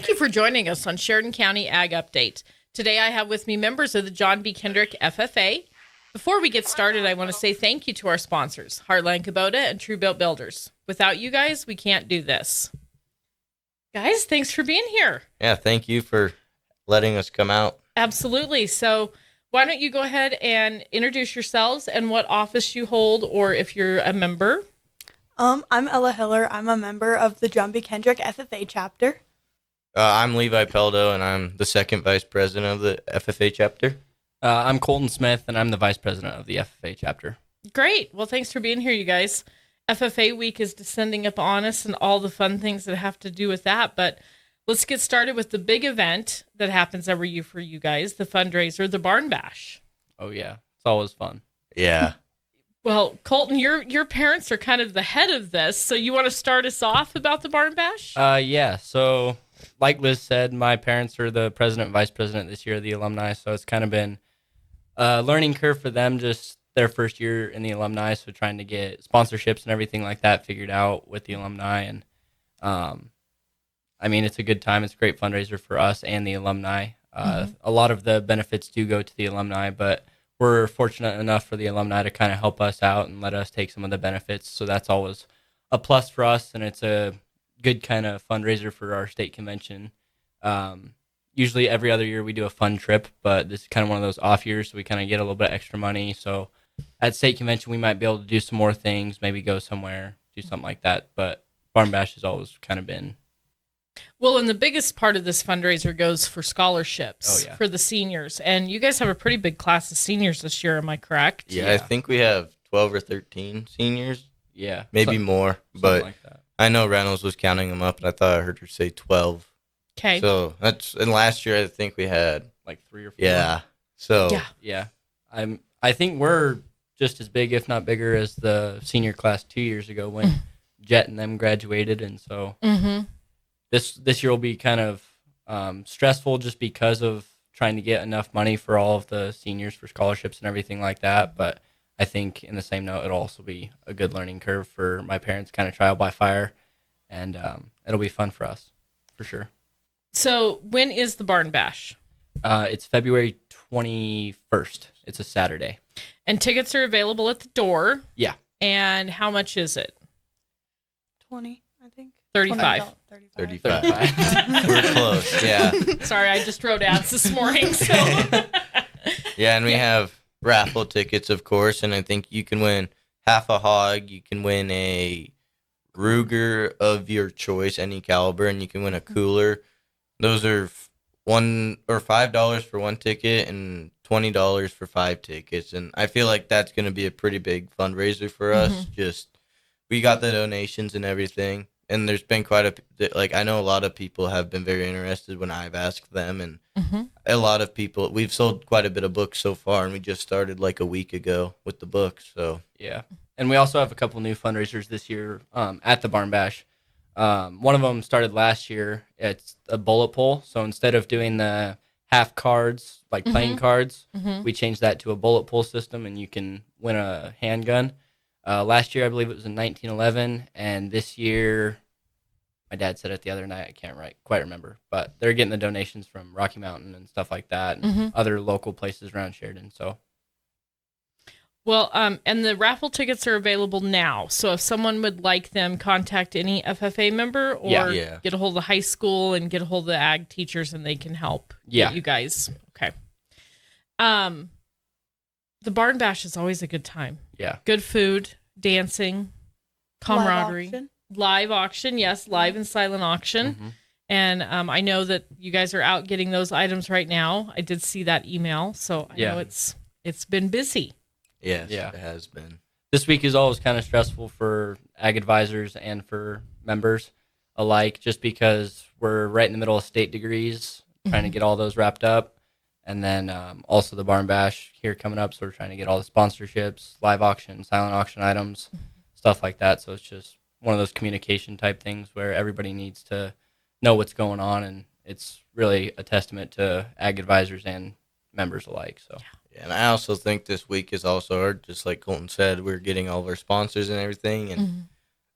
Thank you for joining us on Sheridan County Ag Update. Today I have with me members of the John B. Kendrick FFA. Before we get started, I want to say thank you to our sponsors, Heartland Kubota and True Built Builders. Without you guys, we can't do this. Guys, thanks for being here. Yeah, thank you for letting us come out. Absolutely. So why don't you go ahead and introduce yourselves and what office you hold, or if you're a member. I'm Ella Hiller. I'm a member of the John B. Kendrick FFA chapter. I'm Levi Peldo, and I'm the second vice president of the FFA chapter. I'm Colton Smith, and I'm the vice president of the FFA chapter. Great. Well, thanks for being here, you guys. FFA week is descending up on us and all the fun things that have to do with that. But let's get started with the big event that happens every year for you guys, the fundraiser, the Barn Bash. Oh, yeah. It's always fun. Yeah. Well, Colton, your parents are kind of the head of this, so you want to start us off about the Barn Bash? Yeah. So, like Liz said, my parents are the president and vice president this year of the alumni, so it's kind of been a learning curve for them, just their first year in the alumni, so trying to get sponsorships and everything like that figured out with the alumni. And, I mean, it's a good time. It's a great fundraiser for us and the alumni. A lot of the benefits do go to the alumni, but we're fortunate enough for the alumni to kind of help us out and let us take some of the benefits. So that's always a plus for us, and it's a good kind of fundraiser for our state convention. Usually every other year we do a fun trip, but this is kind of one of those off years, so we kind of get a little bit extra money. So at state convention, we might be able to do some more things, maybe go somewhere, do something like that. But Barn Bash has always kind of been. Well, and the biggest part of this fundraiser goes for scholarships for the seniors. And you guys have a pretty big class of seniors this year, am I correct? Yeah, I think we have 12 or 13 seniors. Yeah. Maybe more, but like that. I know Reynolds was counting them up, and I thought I heard her say 12. Okay. So and last year I think we had Like 3 or 4. Yeah. So Yeah. I think we're just as big, if not bigger, as the senior class 2 years ago when Jet and them graduated, and so this year will be kind of stressful just because of trying to get enough money for all of the seniors for scholarships and everything like that. But I think in the same note, it'll also be a good learning curve for my parents, kind of trial by fire, and it'll be fun for us for sure. So when is the Barn Bash? It's February 21st. It's a Saturday. And tickets are available at the door. Yeah. And how much is it? 20, I think. 35. 35. We're close. Yeah. Sorry, I just wrote ads this morning. So. Yeah, and we have raffle tickets, of course, and I think you can win half a hog. You can win a Ruger of your choice, any caliber, and you can win a cooler. Those are $5 for one ticket and $20 for 5 tickets, and I feel like that's going to be a pretty big fundraiser for us. We got the donations and everything, and there's been I know a lot of people have been very interested when I've asked them, and a lot of people, we've sold quite a bit of books so far, and we just started like a week ago with the books. So yeah, and we also have a couple new fundraisers this year at the Barn Bash. One of them started last year. It's a bullet pull. So instead of doing the half cards, like playing cards, we changed that to a bullet pull system, and you can win a handgun. Last year, I believe it was in 1911, and this year, my dad said it the other night, I can't quite remember, but they're getting the donations from Rocky Mountain and stuff like that, and other local places around Sheridan. So. Well, and the raffle tickets are available now. So if someone would like them, contact any FFA member or get a hold of the high school and get a hold of the ag teachers, and they can help you guys. Okay. The Barn Bash is always a good time. Yeah. Good food, dancing, camaraderie. Live auction. Live auction, yes, live and silent auction. And I know that you guys are out getting those items right now. I did see that email, so I know it's been busy. yes, it has been. This week is always kind of stressful for ag advisors and for members alike, just because we're right in the middle of state degrees, trying to get all those wrapped up. And then also the Barn Bash here coming up, so we're trying to get all the sponsorships, live auction, silent auction items, stuff like that. So it's just one of those communication type things where everybody needs to know what's going on, and it's really a testament to ag advisors and members alike. So Yeah, and I also think this week is also hard, just like Colton said, we're getting all of our sponsors and everything, and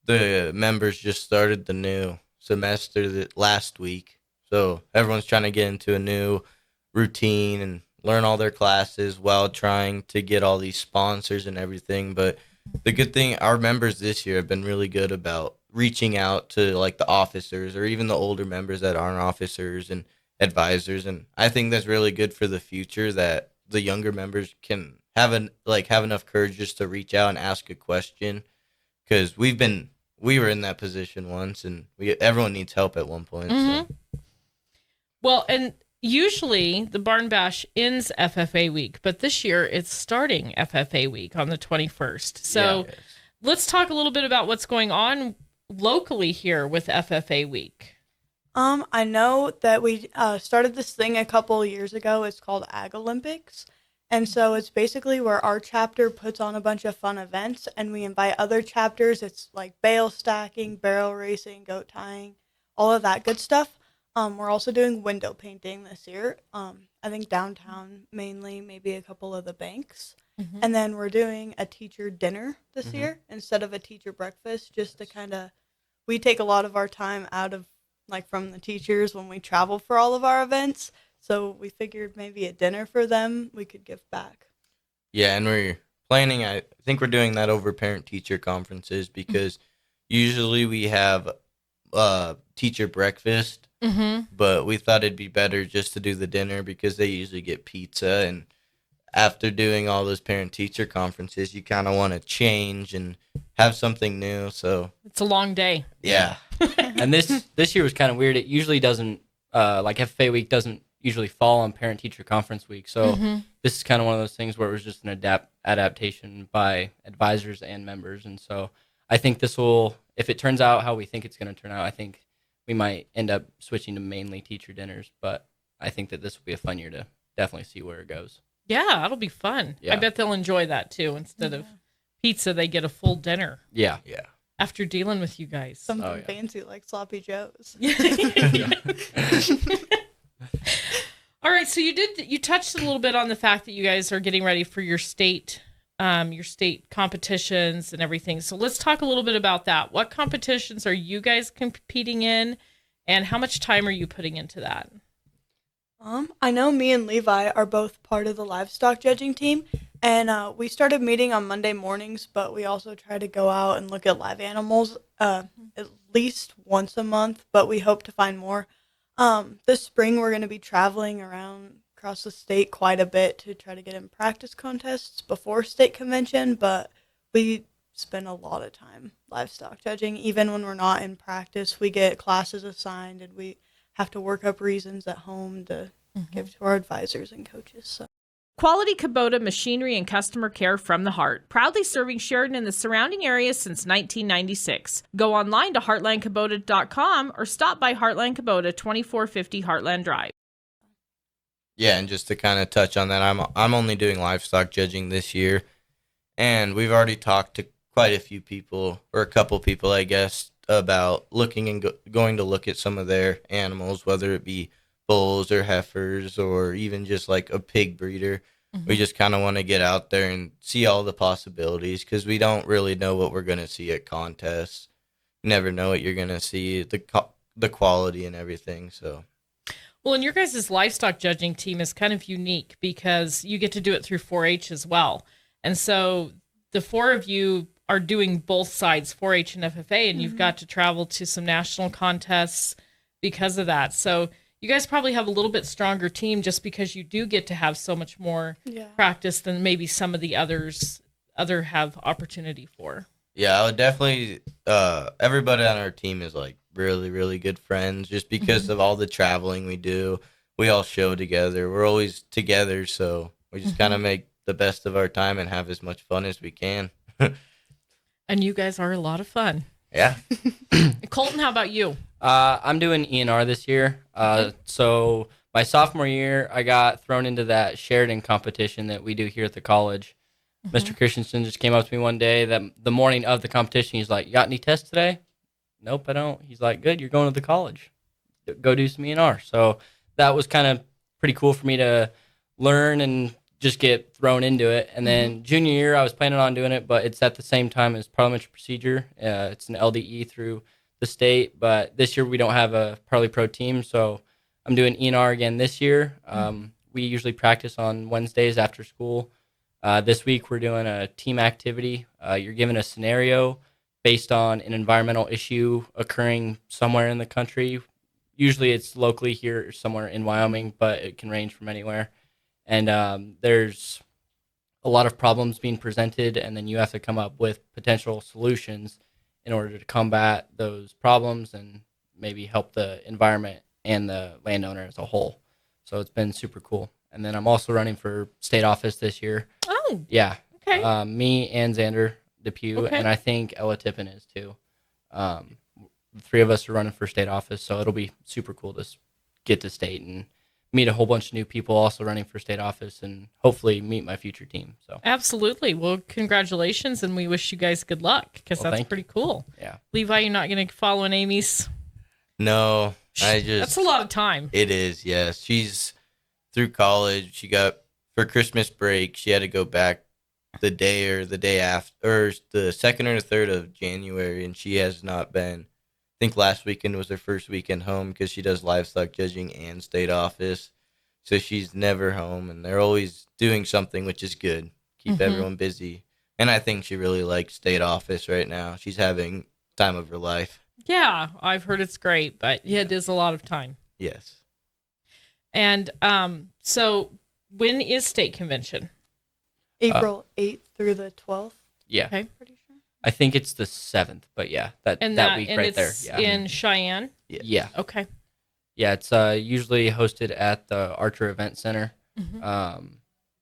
the members just started the new semester last week. So everyone's trying to get into a new routine and learn all their classes while trying to get all these sponsors and everything. But the good thing, our members this year have been really good about reaching out to like the officers or even the older members that aren't officers and advisors. And I think that's really good for the future, that the younger members can have have enough courage just to reach out and ask a question, because we were in that position once, and everyone needs help at one point. Mm-hmm. So. Well, and usually the Barn Bash ends FFA week, but this year it's starting FFA week on the 21st. So Yeah. let's talk a little bit about what's going on locally here with FFA week. I know that we started this thing a couple years ago. It's called Ag Olympics. And so it's basically where our chapter puts on a bunch of fun events and we invite other chapters. It's like bale stacking, barrel racing, goat tying, all of that good stuff. We're also doing window painting this year. I think downtown mainly, maybe a couple of the banks. Mm-hmm. And then we're doing a teacher dinner this year instead of a teacher breakfast, just to kind of, we take a lot of our time out of from the teachers when we travel for all of our events. So we figured maybe a dinner for them we could give back. Yeah, and we're planning, I think we're doing that over parent-teacher conferences, because usually we have teacher breakfast, but we thought it'd be better just to do the dinner because they usually get pizza, and after doing all those parent-teacher conferences, you kind of want to change and have something new, so. It's a long day. Yeah. And this year was kind of weird. It usually doesn't, FFA week doesn't usually fall on parent-teacher conference week. So this is kind of one of those things where it was just an adaptation by advisors and members. And so I think this will, if it turns out how we think it's going to turn out, I think we might end up switching to mainly teacher dinners. But I think that this will be a fun year to definitely see where it goes. Yeah, that'll be fun. Yeah. I bet they'll enjoy that too. Instead of pizza, they get a full dinner Yeah. Yeah. after dealing with you guys. Something fancy like sloppy joes. All right, so you touched a little bit on the fact that you guys are getting ready for your state competitions and everything. So let's talk a little bit about that. What competitions are you guys competing in, and how much time are you putting into that? I know me and Levi are both part of the livestock judging team, and we started meeting on Monday mornings, but we also try to go out and look at live animals at least once a month, but we hope to find more. This spring we're going to be traveling around across the state quite a bit to try to get in practice contests before state convention, but we spend a lot of time livestock judging. Even when we're not in practice, we get classes assigned and we have to work up reasons at home to give to our advisors and coaches. So. Quality Kubota machinery and customer care from the heart. Proudly serving Sheridan and the surrounding area since 1996. Go online to heartlandkubota.com or stop by Heartland Kubota, 2450 Heartland Drive. Yeah, and just to kind of touch on that, I'm only doing livestock judging this year, and we've already talked to quite a few people, or a couple people, I guess, about looking and going to look at some of their animals, whether it be bulls or heifers or even just like a pig breeder. We just kind of want to get out there and see all the possibilities, because we don't really know what we're going to see at contests. You never know what you're going to see, the quality and everything. So, well, and your guys' livestock judging team is kind of unique because you get to do it through 4-H as well. And so the four of you are doing both sides, 4-H and FFA, and you've got to travel to some national contests because of that. So you guys probably have a little bit stronger team just because you do get to have so much more practice than maybe some of the other have opportunity for. yeah, I would definitely, everybody on our team is like really, really good friends just because of all the traveling we do. We all show together. We're always together, so we just kind of make the best of our time and have as much fun as we can. And you guys are a lot of fun. Yeah. Colton, how about you? I'm doing ENR this year. So my sophomore year, I got thrown into that Sheridan competition that we do here at the college. Mr. Christensen just came up to me one day, that the morning of the competition. He's like, "You got any tests today?" "Nope, I don't." He's like, "Good, you're going to the college. Go do some ENR." So that was kind of pretty cool for me to learn and just get thrown into it. And then junior year, I was planning on doing it, but it's at the same time as parliamentary procedure. It's an LDE through the state, but this year we don't have a Parley Pro team, so I'm doing ENR again this year. We usually practice on Wednesdays after school. This week we're doing a team activity. You're given a scenario based on an environmental issue occurring somewhere in the country. Usually it's locally here, somewhere in Wyoming, but it can range from anywhere. And there's a lot of problems being presented, and then you have to come up with potential solutions in order to combat those problems and maybe help the environment and the landowner as a whole. So it's been super cool. And then I'm also running for state office this year. Oh, Yeah. okay. Me and Xander Depew, Okay. and I think Ella Tippin is too. The three of us are running for state office, so it'll be super cool to get to state and meet a whole bunch of new people also running for state office and hopefully meet my future team. So Absolutely. Well, congratulations, and we wish you guys good luck because Well, that's thank pretty cool. yeah. Levi, you're not going to follow in Amy's? No, That's a lot of time. It is, yes. She's through college. She got, for Christmas break, she had to go back the day after, or the 2nd or the 3rd of January, and she has not been. I think last weekend was her first weekend home because she does livestock judging and state office. So she's never home, and they're always doing something, which is good. Keep everyone busy. And I think she really likes state office right now. She's having time of her life. Yeah, I've heard it's great, but yeah, it is a lot of time. Yes. And so when is state convention? April 8th through the 12th. Yeah. Okay. Pretty sure. I think it's the 7th, but yeah, that week and right there. it's Yeah. in Cheyenne. Yeah. Okay. Yeah, it's usually hosted at the Archer Event Center.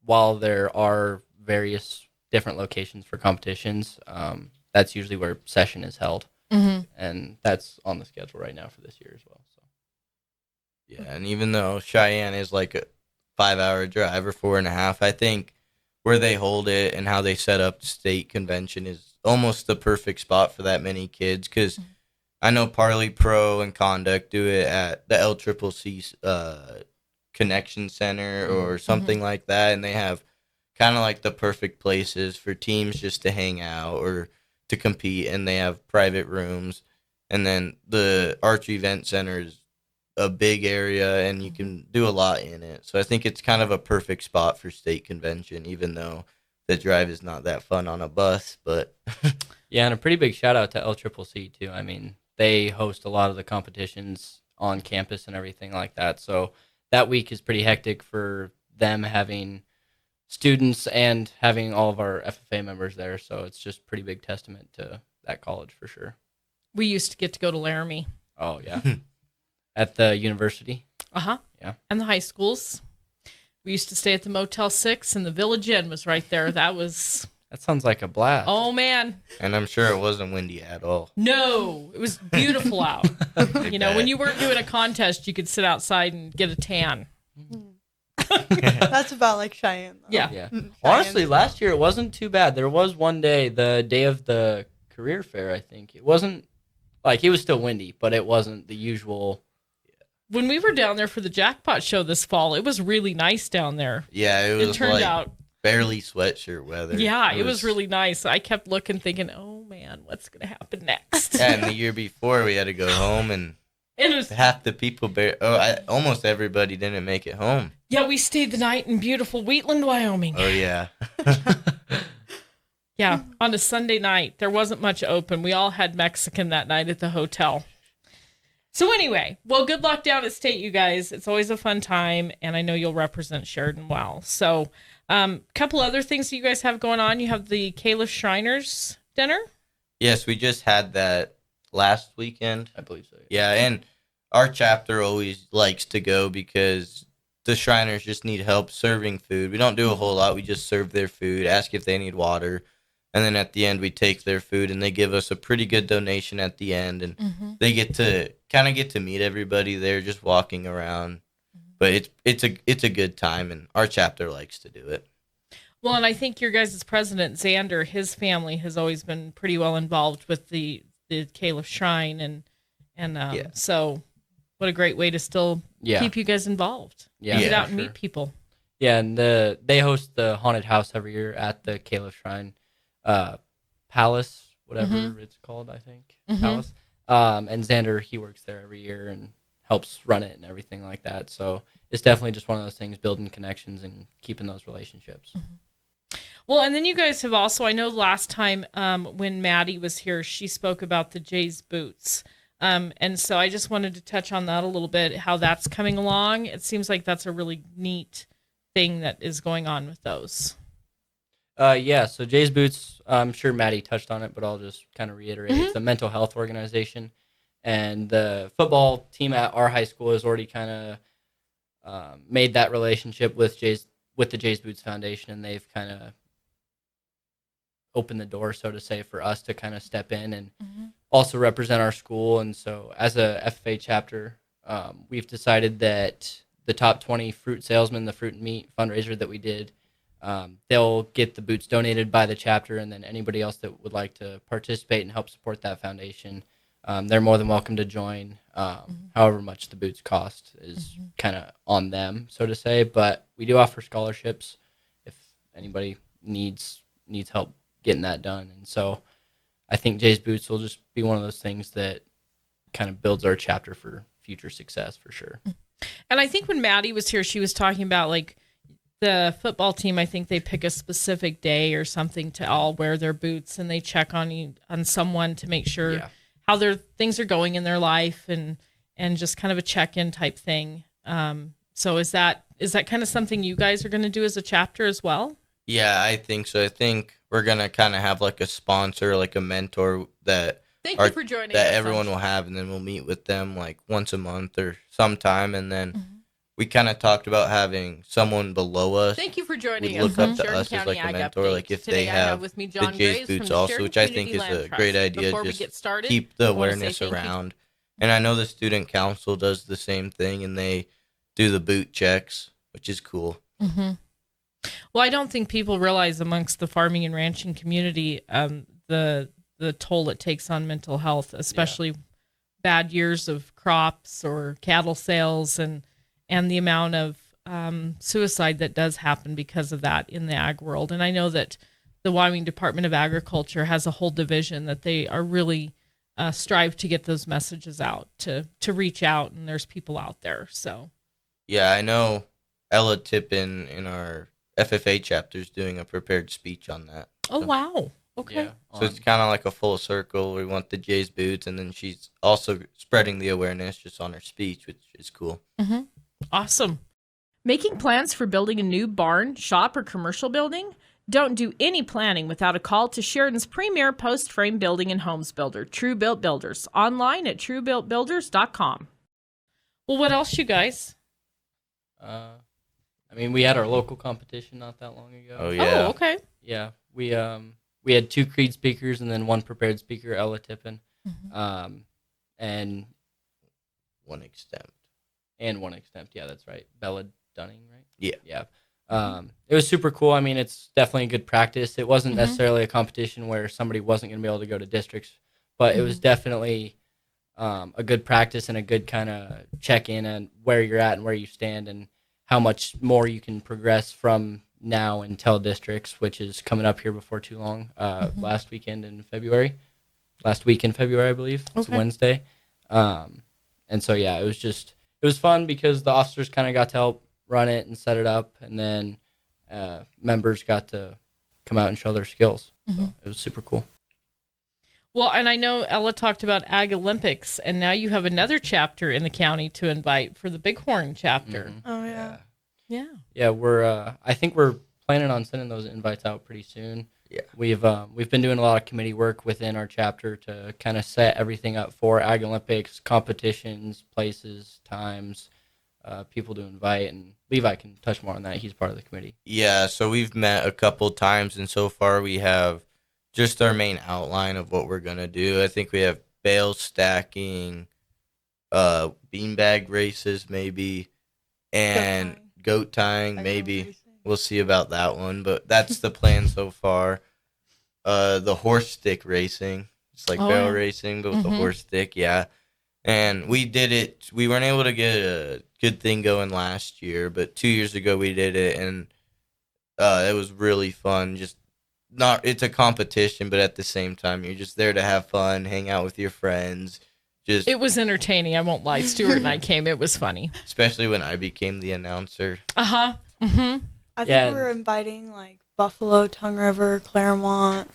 While there are various different locations for competitions, that's usually where session is held. And that's on the schedule right now for this year as well. So Yeah, and even though Cheyenne is like a 5-hour drive or 4.5, I think where they hold it and how they set up the state convention is almost the perfect spot for that many kids. Because I know Parley Pro and Conduct do it at the LCCC Connection Center or something like that, and they have kind of like the perfect places for teams just to hang out or to compete, and they have private rooms. And then the Archery Event Center is a big area, and you can do a lot in it. So I think it's kind of a perfect spot for state convention, even though the drive is not that fun on a bus. But yeah, and a pretty big shout out to LCCC too. I mean, they host a lot of the competitions on campus and everything like that. So that week is pretty hectic for them having students and having all of our FFA members there. So it's just pretty big testament to that college for sure. We used to get to go to Laramie. Oh yeah. At the university. Yeah. And the high schools. We used to stay at the Motel 6, and the Village Inn was right there. That sounds like a blast. oh man, and I'm sure it wasn't windy at all. no, it was beautiful out. You know, bet. when you weren't doing a contest, you could sit outside and get a tan. That's about like Cheyenne, though. Yeah. Yeah. Cheyenne. Honestly, last year it wasn't too bad. There was one day, the day of the career fair, I think. It wasn't like it was still windy, but it wasn't the usual. When we were down there for the jackpot show this fall, it was really nice down there. Yeah, it was It turned like out, barely sweatshirt weather. yeah, it was really nice. I kept looking, thinking, oh man, what's going to happen next? Yeah, and the year before we had to go home, and It was, half the people, almost everybody didn't make it home. yeah, we stayed the night in beautiful Wheatland, Wyoming. Oh yeah. Yeah, on a Sunday night. There wasn't much open. We all had Mexican that night at the hotel. So anyway, well, good luck down at state, you guys. It's always a fun time, and I know you'll represent Sheridan well. So couple other things that you guys have going on. You have the Caliph Shriners dinner. Yes, we just had that last weekend. I believe so. Yeah, and our chapter always likes to go because the Shriners just need help serving food. We don't do a whole lot. We just serve their food, ask if they need water, and then at the end we take their food, and they give us a pretty good donation at the end, and they get to meet everybody there just walking around. But it's a good time, and our chapter likes to do it. Well, and I think your guys' president, Xander, his family has always been pretty well involved with the Caliph Shrine, and so what a great way to still keep you guys involved. Yeah, Get out for and sure. meet people. Yeah, and they host the haunted house every year at the Caliph Shrine Palace, whatever it's called, I think. Palace. And Xander, he works there every year and helps run it and everything like that. So it's definitely just one of those things, building connections and keeping those relationships. Well, and then you guys have also, I know last time when Maddie was here, she spoke about the Jay's boots. And so I just wanted to touch on that a little bit, how that's coming along. It seems like that's a really neat thing that is going on with those. So Jay's Boots, I'm sure Maddie touched on it, but I'll just kind of reiterate. It's a mental health organization, and the football team at our high school has already kind of made that relationship with the Jay's Boots Foundation, and they've kind of opened the door, so to say, for us to kind of step in and also represent our school. And so as a FFA chapter, we've decided that the top 20 fruit salesmen, the fruit and meat fundraiser that we did, they'll get the boots donated by the chapter, and then anybody else that would like to participate and help support that foundation, they're more than welcome to join. However much the boots cost is kind of on them, so to say, but we do offer scholarships if anybody needs help getting that done. And so I think Jay's Boots will just be one of those things that kind of builds our chapter for future success, for sure. And I think when Maddie was here, she was talking about like the football team. I think they pick a specific day or something to all wear their boots, and they check on someone to make sure how their things are going in their life, and just kind of a check-in type thing. So is that kind of something you guys are going to do as a chapter as well? Yeah, I think so. I think we're going to kind of have like a sponsor, like a mentor that Thank you for joining that us. everyone will have, and then we'll meet with them like once a month or sometime, and then we kind of talked about having someone below us. Thank you for joining would us. look up on to Sheridan us as County like a Ag mentor, Update. like if Today they I have with me the John Jay's Graves from Boots the also, Sheridan which I think Community is Land a great Trust. idea. Before we Just get started, keep the I wanna say awareness thank you. around. And I know the student council does the same thing, and they do the boot checks, which is cool. Well, I don't think people realize amongst the farming and ranching community the toll it takes on mental health, especially bad years of crops or cattle sales, and the amount of suicide that does happen because of that in the ag world. And I know that the Wyoming Department of Agriculture has a whole division that they are really strive to get those messages out, to reach out, and there's people out there. So Yeah, I know Ella Tippin in our FFA chapter is doing a prepared speech on that. oh wow, okay. Yeah, So it's kind of like a full circle. We want the Jay's Boots, and then she's also spreading the awareness just on her speech, which is cool. Awesome. Making plans for building a new barn, shop, or commercial building? Don't do any planning without a call to Sheridan's premier post-frame building and homes builder, True Built Builders, online at truebuiltbuilders.com. Well, what else, you guys? I mean, we had our local competition not that long ago. Oh, yeah. Oh, okay. Yeah, we had 2 Creed speakers and then 1 prepared speaker, Ella Tippin, and One extempt. 1 extempt. Yeah, that's right. Bella Dunning, right? Yeah. It was super cool. I mean, it's definitely a good practice. It wasn't necessarily a competition where somebody wasn't going to be able to go to districts, but it was definitely a good practice and a good kind of check in on where you're at and where you stand and how much more you can progress from now until districts, which is coming up here before too long. Last week in February, I believe. It's Wednesday. And so, yeah, it was fun because the officers kind of got to help run it and set it up, and then members got to come out and show their skills. So it was super cool. Well, and I know Ella talked about Ag Olympics, and now you have another chapter in the county to invite for the Bighorn chapter. Oh yeah. Yeah. Yeah, I think we're planning on sending those invites out pretty soon. Yeah. We've been doing a lot of committee work within our chapter to kind of set everything up for Ag Olympics, competitions, places, times, people to invite, and Levi can touch more on that. He's part of the committee. Yeah, so we've met a couple times, and so far we have just our main outline of what we're going to do. I think we have bale stacking, beanbag races maybe, and goat tying maybe. We'll see about that one, but that's the plan so far. The horse stick racing. It's like barrel racing, but with the horse stick, yeah. And we did it. We weren't able to get a good thing going last year, but 2 years ago we did it, and it was really fun. It's a competition, but at the same time, you're just there to have fun, hang out with your friends, Just It was entertaining. I won't lie. Stuart and I came. It was funny. especially when I became the announcer. Uh-huh. Mm-hmm. I think Yeah. we're inviting like Buffalo, Tongue River, Claremont,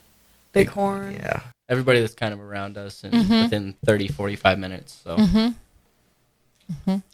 Bighorn. Yeah. Everybody that's kind of around us and Mhm. within 30, 45 minutes. So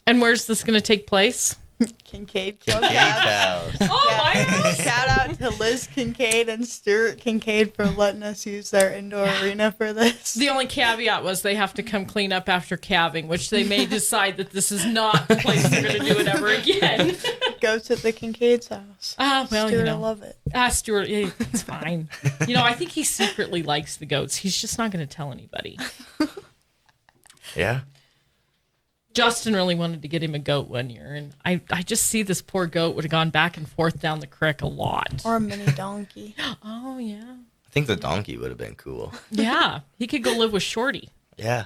And where's this going to take place? Kincaid. Kincaid's house. Oh, Yeah. Shout out to Liz Kincaid and Stuart Kincaid for letting us use their indoor arena for this. The only caveat was they have to come clean up after calving, which they may decide that this is not the place they're going to do it ever again. Go to the Kincaid's house. Well, Stuart you will know. love it. Stuart, yeah, it's fine. I think he secretly likes the goats. He's just not going to tell anybody. Yeah. Justin really wanted to get him a goat one year, and I just see this poor goat would have gone back and forth down the creek a lot. Or a mini donkey. Oh, yeah. I think the donkey would have been cool. Yeah, he could go live with Shorty. Yeah.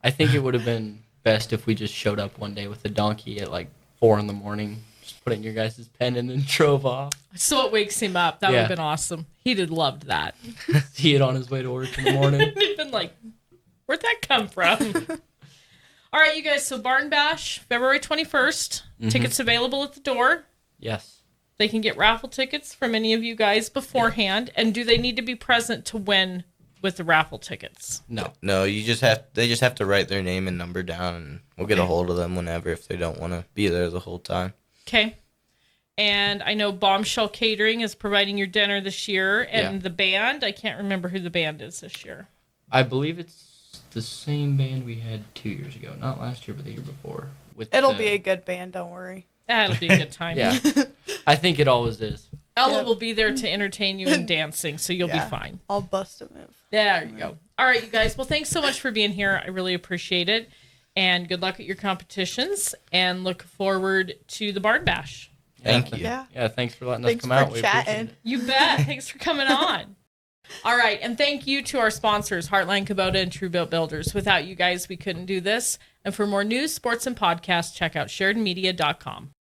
I think it would have been best if we just showed up one day with a donkey at like 4 a.m, just put it in your guys' pen and then drove off. So it wakes him up. That would have Yeah. been awesome. He'd have loved that. See it on his way to work in the morning. He'd been like, where'd that come from? All right, you guys. So Barn Bash, February 21st. Tickets available at the door. Yes. They can get raffle tickets from any of you guys beforehand. And do they need to be present to win with the raffle tickets? No. No, they just have to write their name and number down, and we'll get a hold of them whenever if they don't want to be there the whole time. Okay. And I know Bombshell Catering is providing your dinner this year. And the band, I can't remember who the band is this year. I believe it's the same band we had 2 years ago. Not last year, but the year before. With It'll be a good band, don't worry. That'll be a good time. Yeah. I think it always is. Ella Yep. will be there to entertain you and dancing, so you'll Yeah. be fine. I'll bust a move. There you go. All right, you guys. Well, thanks so much for being here. I really appreciate it. And good luck at your competitions. And look forward to the Barn Bash. Thank you. Yeah. Yeah, thanks for letting Thanks us come for out. We appreciate chatting. it. You bet. Thanks for coming on. All right. And thank you to our sponsors, Heartland Kubota and Truebuilt Builders. Without you guys, we couldn't do this. And for more news, sports, and podcasts, check out SheridanMedia.com.